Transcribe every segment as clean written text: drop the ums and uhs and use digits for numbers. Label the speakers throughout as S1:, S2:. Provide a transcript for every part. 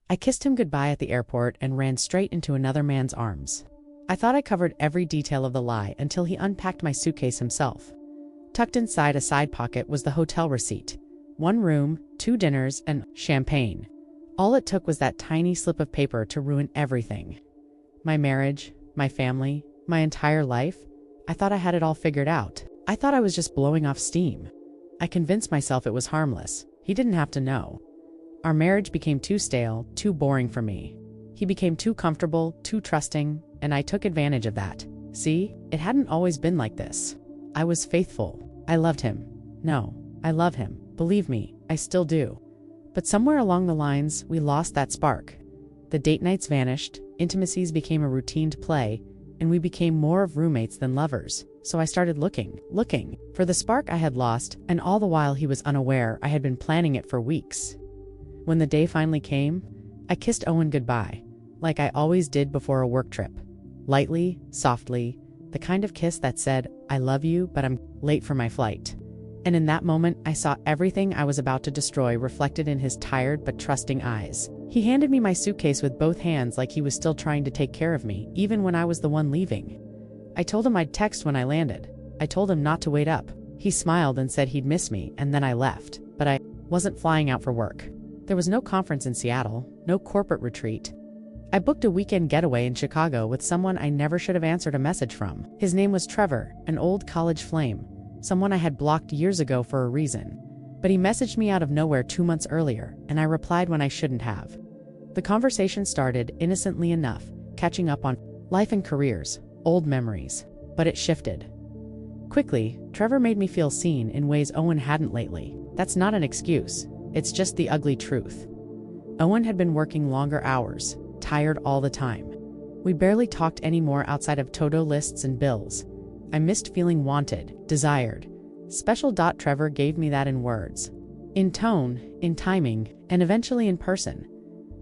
S1: I kissed him goodbye at the airport and ran straight into another man's arms. I thought I covered every detail of the lie until he unpacked my suitcase himself. Tucked inside a side pocket was the hotel receipt. 1 room, 2 dinners, and champagne. All it took was that tiny slip of paper to ruin everything. My marriage, my family, my entire life. I thought I had it all figured out. I thought I was just blowing off steam. I convinced myself it was harmless. He didn't have to know. Our marriage became too stale, too boring for me. He became too comfortable, too trusting, and I took advantage of that. See, it hadn't always been like this. I was faithful. I loved him. No, I love him. Believe me, I still do. But somewhere along the lines, we lost that spark. The date nights vanished, intimacies became a routine to play, and we became more of roommates than lovers. So I started looking for the spark I had lost, and all the while he was unaware I had been planning it for weeks. When the day finally came, I kissed Owen goodbye, like I always did before a work trip. Lightly, softly, the kind of kiss that said, "I love you, but I'm late for my flight." And in that moment, I saw everything I was about to destroy reflected in his tired but trusting eyes. He handed me my suitcase with both hands like he was still trying to take care of me, even when I was the one leaving. I told him I'd text when I landed. I told him not to wait up. He smiled and said he'd miss me, and then I left. But I wasn't flying out for work. There was no conference in Seattle, no corporate retreat. I booked a weekend getaway in Chicago with someone I never should have answered a message from. His name was Trevor, an old college flame, someone I had blocked years ago for a reason. But he messaged me out of nowhere 2 months earlier, and I replied when I shouldn't have. The conversation started, innocently enough, catching up on life and careers, old memories. But it shifted. Quickly, Trevor made me feel seen in ways Owen hadn't lately. That's not an excuse. It's just the ugly truth. Owen had been working longer hours, tired all the time. We barely talked anymore outside of to-do lists and bills. I missed feeling wanted, desired. Special. Trevor gave me that in words. In tone, in timing, and eventually in person.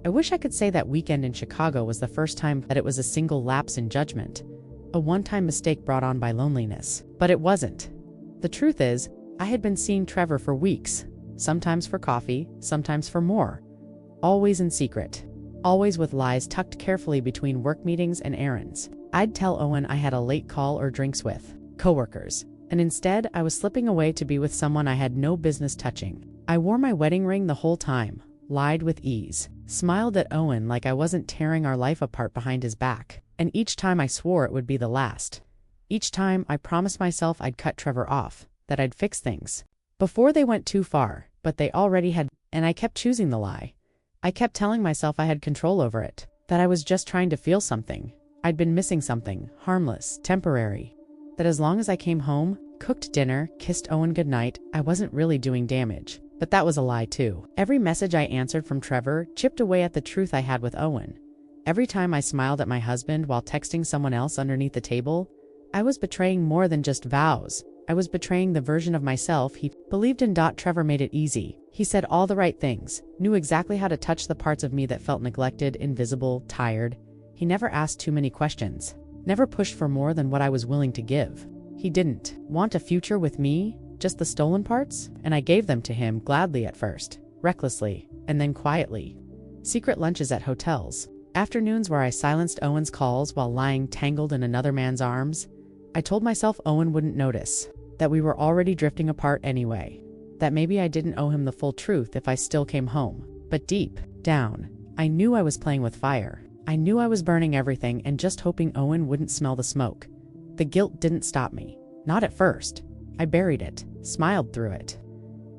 S1: I wish I could say that weekend in Chicago was the first time that it was a single lapse in judgment. A one-time mistake brought on by loneliness. But it wasn't. The truth is, I had been seeing Trevor for weeks. Sometimes for coffee, sometimes for more. Always in secret. Always with lies tucked carefully between work meetings and errands. I'd tell Owen I had a late call or drinks with coworkers, and instead I was slipping away to be with someone I had no business touching. I wore my wedding ring the whole time, lied with ease, smiled at Owen like I wasn't tearing our life apart behind his back, and each time I swore it would be the last. Each time I promised myself I'd cut Trevor off, that I'd fix things before they went too far, but they already had, and I kept choosing the lie. I kept telling myself I had control over it, that I was just trying to feel something. I'd been missing something, harmless, temporary. That as long as I came home, cooked dinner, kissed Owen goodnight, I wasn't really doing damage. But that was a lie too. Every message I answered from Trevor chipped away at the truth I had with Owen. Every time I smiled at my husband while texting someone else underneath the table, I was betraying more than just vows. I was betraying the version of myself he believed in. Trevor made it easy. He said all the right things, knew exactly how to touch the parts of me that felt neglected, invisible, tired. He never asked too many questions, never pushed for more than what I was willing to give. He didn't want a future with me, just the stolen parts, and I gave them to him gladly at first, recklessly, and then quietly. Secret lunches at hotels, afternoons where I silenced Owen's calls while lying tangled in another man's arms. I told myself Owen wouldn't notice, that we were already drifting apart anyway, that maybe I didn't owe him the full truth if I still came home. But deep down, I knew I was playing with fire. I knew I was burning everything and just hoping Owen wouldn't smell the smoke. The guilt didn't stop me. Not at first. I buried it, smiled through it.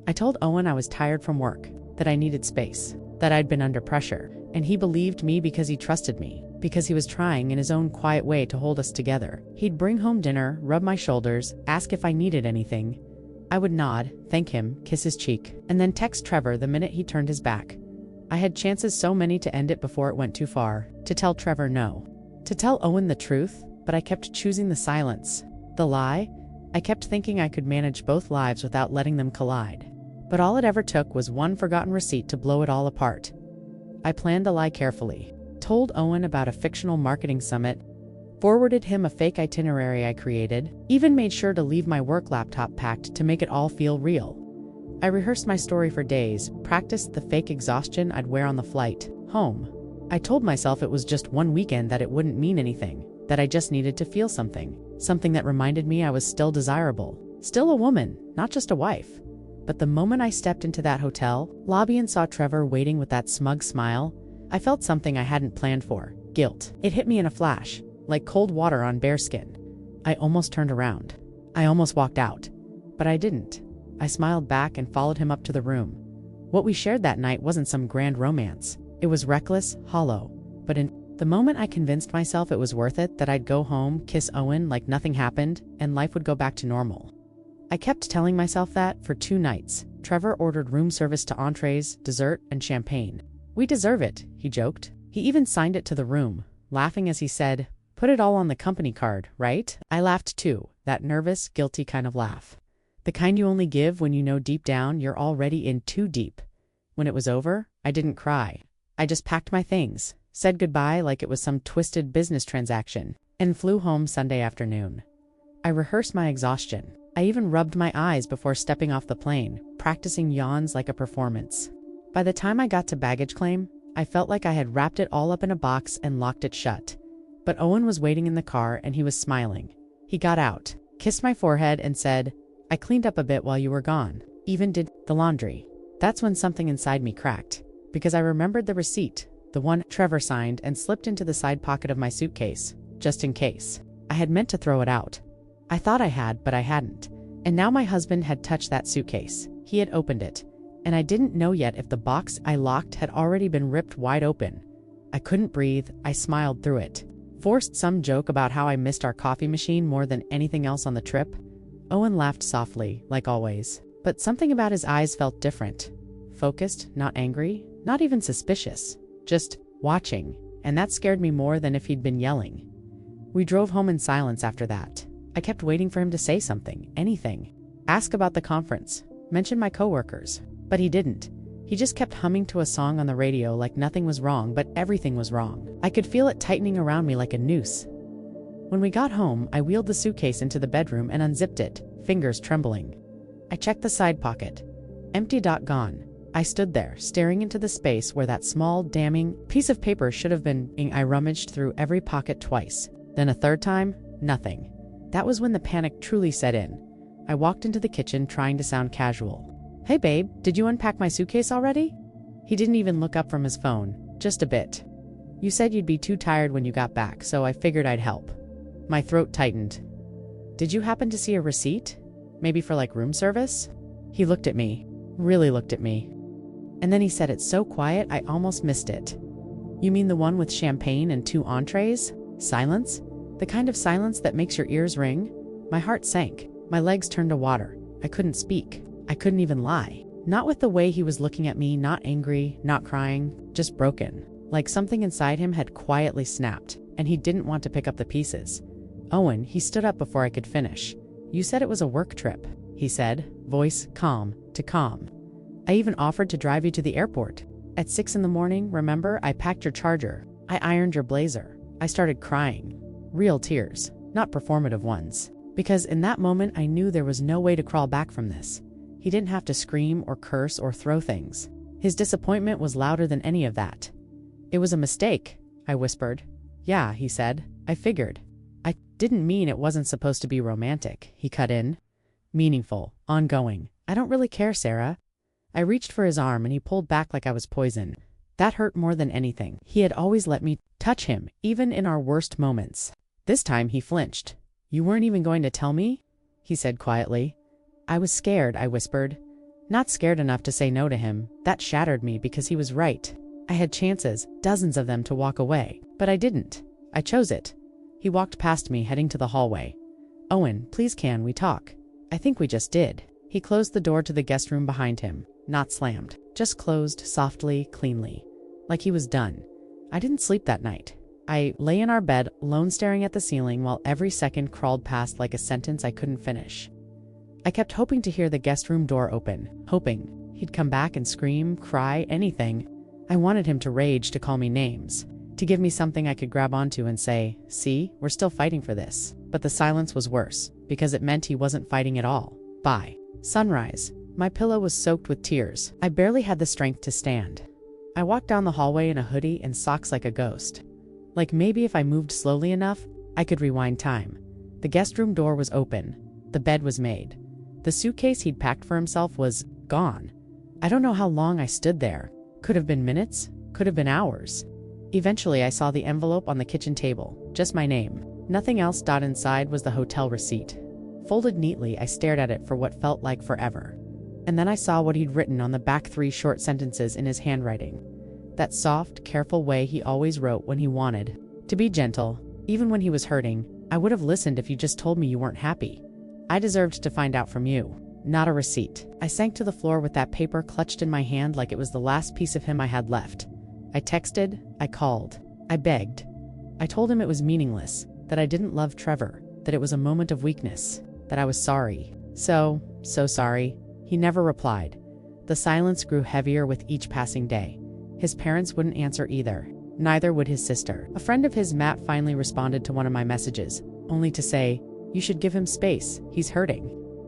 S1: I told Owen I was tired from work, that I needed space, that I'd been under pressure, and he believed me because he trusted me, because he was trying in his own quiet way to hold us together. He'd bring home dinner, rub my shoulders, ask if I needed anything. I would nod, thank him, kiss his cheek, and then text Trevor the minute he turned his back. I had chances so many to end it before it went too far, to tell Trevor no, to tell Owen the truth, but I kept choosing the silence, the lie. I kept thinking I could manage both lives without letting them collide. But all it ever took was one forgotten receipt to blow it all apart. I planned the lie carefully, told Owen about a fictional marketing summit, forwarded him a fake itinerary I created, even made sure to leave my work laptop packed to make it all feel real. I rehearsed my story for days, practiced the fake exhaustion I'd wear on the flight home. I told myself it was just one weekend, that it wouldn't mean anything, that I just needed to feel something that reminded me I was still desirable, still a woman, not just a wife. But the moment I stepped into that hotel lobby and saw Trevor waiting with that smug smile, I felt something I hadn't planned for: guilt. It hit me in a flash, like cold water on bare skin. I almost turned around. I almost walked out. But I didn't. I smiled back and followed him up to the room. What we shared that night wasn't some grand romance. It was reckless, hollow. But in the moment I convinced myself it was worth it, that I'd go home, kiss Owen like nothing happened, and life would go back to normal. I kept telling myself that for 2 nights. Trevor ordered room service to entrees, dessert, and champagne. "We deserve it," he joked. He even signed it to the room, laughing as he said, "Put it all on the company card, right?" I laughed too, that nervous, guilty kind of laugh. The kind you only give when you know deep down you're already in too deep. When it was over, I didn't cry. I just packed my things, said goodbye like it was some twisted business transaction, and flew home Sunday afternoon. I rehearsed my exhaustion. I even rubbed my eyes before stepping off the plane, practicing yawns like a performance. By the time I got to baggage claim, I felt like I had wrapped it all up in a box and locked it shut. But Owen was waiting in the car and he was smiling. He got out, kissed my forehead and said, "I cleaned up a bit while you were gone. Even did the laundry." That's when something inside me cracked, because I remembered the receipt, the one Trevor signed, and slipped into the side pocket of my suitcase, just in case. I had meant to throw it out. I thought I had, but I hadn't. And now my husband had touched that suitcase. He had opened it. And I didn't know yet if the box I locked had already been ripped wide open. I couldn't breathe. I smiled through it. Forced some joke about how I missed our coffee machine more than anything else on the trip. Owen laughed softly, like always. But something about his eyes felt different. Focused, not angry, not even suspicious. Just watching. And that scared me more than if he'd been yelling. We drove home in silence after that. I kept waiting for him to say something, anything. Ask about the conference. Mention my coworkers. But he didn't. He just kept humming to a song on the radio like nothing was wrong, but everything was wrong. I could feel it tightening around me like a noose. When we got home, I wheeled the suitcase into the bedroom and unzipped it, fingers trembling. I checked the side pocket. Empty. Gone. I stood there, staring into the space where that small, damning piece of paper should have been. I rummaged through every pocket twice. Then a third time, nothing. That was when the panic truly set in. I walked into the kitchen trying to sound casual. "Hey babe, did you unpack my suitcase already?" He didn't even look up from his phone, just a bit. "You said you'd be too tired when you got back, so I figured I'd help." My throat tightened. "Did you happen to see a receipt? Maybe for like room service?" He looked at me, really looked at me. And then he said it so quiet I almost missed it. "You mean the one with champagne and 2 entrees? Silence? The kind of silence that makes your ears ring?" My heart sank. My legs turned to water. I couldn't speak. I couldn't even lie. Not with the way he was looking at me, not angry, not crying, just broken. Like something inside him had quietly snapped, and he didn't want to pick up the pieces. "Owen," he stood up before I could finish. "You said it was a work trip," he said, voice calm to calm. "I even offered to drive you to the airport. At 6 in the morning, remember, I packed your charger. I ironed your blazer." I started crying. Real tears, not performative ones. Because in that moment I knew there was no way to crawl back from this. He didn't have to scream or curse or throw things. His disappointment was louder than any of that. "It was a mistake," I whispered. "Yeah," he said. "I figured." "I didn't mean it wasn't supposed to be romantic," he cut in. "Meaningful, ongoing. I don't really care, Sarah." I reached for his arm and he pulled back like I was poison. That hurt more than anything. He had always let me touch him, even in our worst moments. This time he flinched. "You weren't even going to tell me?" he said quietly. "I was scared," I whispered. Not scared enough to say no to him. That shattered me because he was right. I had chances, dozens of them, to walk away. But I didn't. I chose it. He walked past me, heading to the hallway. "Owen, please can we talk?" "I think we just did." He closed the door to the guest room behind him. Not slammed. Just closed, softly, cleanly. Like he was done. I didn't sleep that night. I lay in our bed, alone staring at the ceiling while every second crawled past like a sentence I couldn't finish. I kept hoping to hear the guest room door open, hoping he'd come back and scream, cry, anything. I wanted him to rage, to call me names, to give me something I could grab onto and say, "See, we're still fighting for this." But the silence was worse, because it meant he wasn't fighting at all. By sunrise, My pillow was soaked with tears. I barely had the strength to stand. I walked down the hallway in a hoodie and socks like a ghost. Like maybe if I moved slowly enough, I could rewind time. The guest room door was open. The bed was made. The suitcase he'd packed for himself was gone. I don't know how long I stood there. Could have been minutes, could have been hours. Eventually, I saw the envelope on the kitchen table, just my name. Nothing else. Inside was the hotel receipt. Folded neatly, I stared at it for what felt like forever. And then I saw what he'd written on the back, 3 short sentences in his handwriting. That soft, careful way he always wrote when he wanted to be gentle. Even when he was hurting, I would have listened if you just told me you weren't happy. I deserved to find out from you, not a receipt. I sank to the floor with that paper clutched in my hand like it was the last piece of him I had left. I texted, I called, I begged. I told him it was meaningless, that I didn't love Trevor, that it was a moment of weakness, that I was sorry. So sorry. He never replied. The silence grew heavier with each passing day. His parents wouldn't answer either. Neither would his sister. A friend of his, Matt, finally responded to one of my messages, only to say, "You should give him space. He's hurting.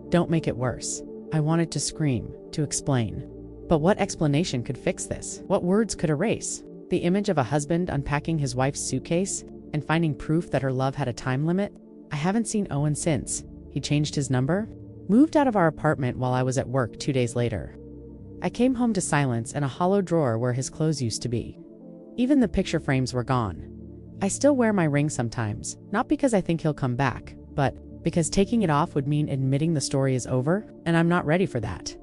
S1: Don't make it worse." I wanted to scream, to explain. But what explanation could fix this? What words could erase the image of a husband unpacking his wife's suitcase and finding proof that her love had a time limit? I haven't seen Owen since. He changed his number? Moved out of our apartment while I was at work 2 days later. I came home to silence and a hollow drawer where his clothes used to be. Even the picture frames were gone. I still wear my ring sometimes, not because I think he'll come back, but because taking it off would mean admitting the story is over, and I'm not ready for that.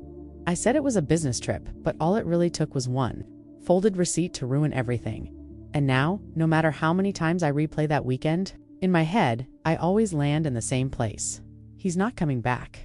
S1: I said it was a business trip, but all it really took was one folded receipt to ruin everything. And now, no matter how many times I replay that weekend, in my head, I always land in the same place. He's not coming back.